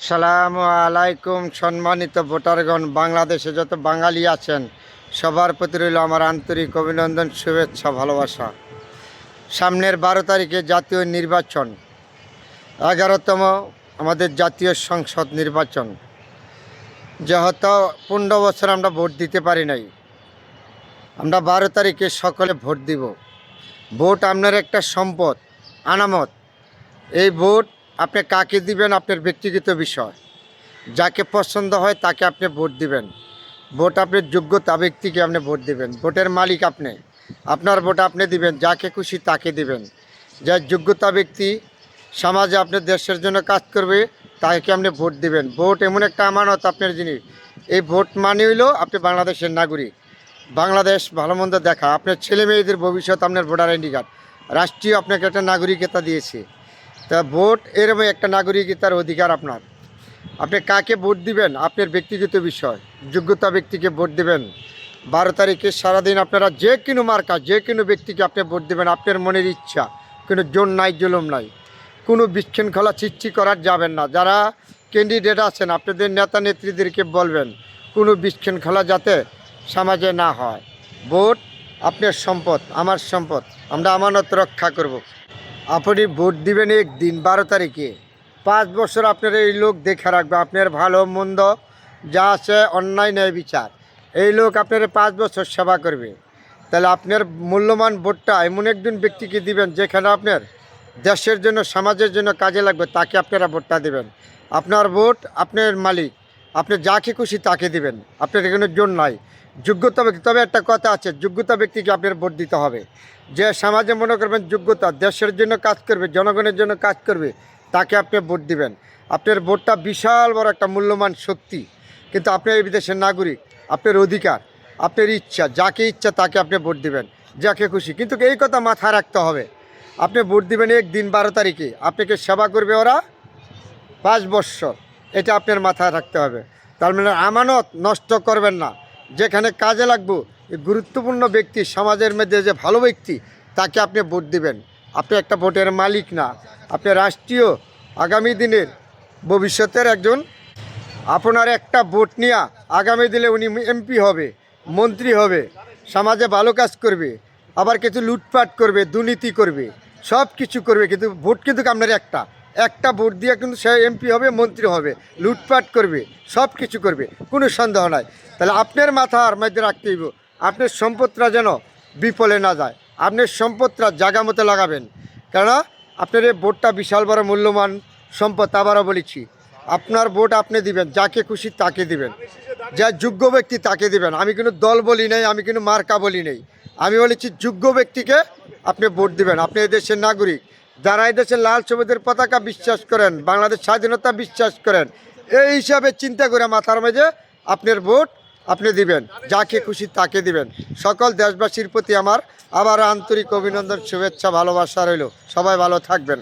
সালামু আলাইকুম সম্মানিত ভোটারগণ, বাংলাদেশে যত বাঙালি আছেন সবার প্রতি রইল আমার আন্তরিক অভিনন্দন, শুভেচ্ছা, ভালোবাসা। সামনের 12 তারিখে জাতীয় নির্বাচন, 11তম আমাদের জাতীয় সংসদ নির্বাচন। যেহেতু 15 বছর আমরা ভোট দিতে পারি নাই, আমরা 12 তারিখে সকলে ভোট দিব। ভোট আপনার একটা সম্পদ, আনামত। এই ভোট আপনি কাকে দিবেন আপনার ব্যক্তিগত বিষয়। যাকে পছন্দ হয় তাকে আপনি ভোট দিবেন। ভোট আপনার যোগ্যতা ব্যক্তিকে আপনি ভোট দিবেন। ভোটের মালিক আপনি, আপনার ভোট আপনি দিবেন, যাকে খুশি তাকে দিবেন। যার যোগ্যতা ব্যক্তি সমাজে আপনার দেশের জন্য কাজ করবে তাকে আপনি ভোট দিবেন। ভোট এমন একটা আমানত আপনার জিনিস। এই ভোট মানে হইল আপনি বাংলাদেশের নাগরিক। বাংলাদেশ ভালো মন্দ দেখা, আপনার ছেলে মেয়েদের ভবিষ্যৎ আপনার ভোটার আইডি কার্ড। রাষ্ট্রীয় আপনাকে একটা নাগরিকতা দিয়েছে। তা ভোট এরকম একটা নাগরিকতার অধিকার আপনার। আপনি কাকে ভোট দিবেন আপনার ব্যক্তিগত বিষয়। যোগ্যতা ব্যক্তিকে ভোট দিবেন। 12 তারিখে সারাদিন আপনারা যে কোনো মার্কা, যে কোনো ব্যক্তিকে আপনি ভোট দিবেন আপনার মনের ইচ্ছা। কোনো জোর নাই, জুলুম নাই, কোনো বিশৃঙ্খলা সৃষ্টি করার যাবেন না। যারা ক্যান্ডিডেট আছেন আপনাদের নেতা নেত্রীদেরকে বলবেন কোনো বিশৃঙ্খলা যাতে সমাজে না হয়। ভোট আপনার সম্পদ, আমার সম্পদ, আমরা আমানত রক্ষা করব। আপনি ভোট দিবেন একদিন 12 তারিখে, 5 বছর আপনার এই লোক দেখে রাখবে আপনার ভালো মন্দ যা আছে, অন্যায় ন্যায় বিচার। এই লোক আপনার 5 বছর সেবা করবে। তাহলে আপনার মূল্যবান ভোটটা এমন একজন ব্যক্তিকে দিবেন যেখানে আপনার দেশের জন্য, সমাজের জন্য কাজে লাগবে, তাকে আপনারা ভোটটা দেবেন। আপনার ভোট আপনার মালিক, আপনি যাকে খুশি তাকে দিবেন। আপনার এখানে জোর নাই। যোগ্যতা ব্যক্তি, তবে একটা কথা আছে, যোগ্যতা ব্যক্তিকে আপনার ভোট দিতে হবে। যে সমাজে মনে করবেন যোগ্যতা, দেশের জন্য কাজ করবে, জনগণের জন্য কাজ করবে, তাকে আপনি ভোট দিবেন। আপনার ভোটটা বিশাল বড় একটা মূল্যবান শক্তি। কিন্তু আপনি এই বিদেশের নাগরিক, আপনার অধিকার, আপনার ইচ্ছা, যাকে ইচ্ছা তাকে আপনি ভোট দিবেন, যাকে খুশি। কিন্তু এই কথা মাথায় রাখতে হবে, আপনি ভোট দিবেন একদিন 12 তারিখে, আপনাকে সেবা করবে ওরা 5 বৎসর। এটা আপনার মাথায় রাখতে হবে। তার মানে আমানত নষ্ট করবেন না। যেখানে কাজে লাগবে, এই গুরুত্বপূর্ণ ব্যক্তি, সমাজের মধ্যে যে ভালো ব্যক্তি, তাকে আপনি ভোট দিবেন। আপনি একটা ভোটের মালিক না, আপনি রাষ্ট্রীয় আগামী দিনের ভবিষ্যতের একজন। আপনার একটা ভোট নিয়ে আগামী দিনে উনি এমপি হবে, মন্ত্রী হবে, সমাজে ভালো কাজ করবে, আবার কিছু লুটপাট করবে, দুর্নীতি করবে, সব কিছু করবে। কিন্তু ভোট কিন্তু আপনার একটা ভোট দিয়ে কিন্তু সে এমপি হবে, মন্ত্রী হবে, লুটপাট করবে, সব কিছু করবে, কোনো সন্দেহ নাই। তাহলে আপনার মাথার মধ্যে রাখতে হইব আপনার সম্পদটা যেন বিফলে না যায়। আপনার সম্পদটা জায়গা মতো লাগাবেন, কেননা আপনার এই ভোটটা বিশাল বড় মূল্যবান সম্পদ। আবারও বলেছি, আপনার ভোট আপনি দিবেন, যাকে খুশি তাকে দিবেন, যা যোগ্য ব্যক্তি তাকে দিবেন। আমি কোনো দল বলি নাই, আমি কোনো মার্কা বলি নেই, আমি বলেছি যোগ্য ব্যক্তিকে আপনি ভোট দিবেন। আপনি এই দেশের নাগরিক। যারা এই দেশের লাল সবুজের পতাকা বিশ্বাস করেন, বাংলাদেশ স্বাধীনতা বিশ্বাস করেন, এই হিসাবে চিন্তা করে মাথার মাঝে আপনার ভোট আপনি দিবেন, যাকে খুশি তাকে দিবেন। সকল দেশবাসীর প্রতি আমার আবার আন্তরিক অভিনন্দন, শুভেচ্ছা, ভালোবাসা রইল। সবাই ভালো থাকবেন।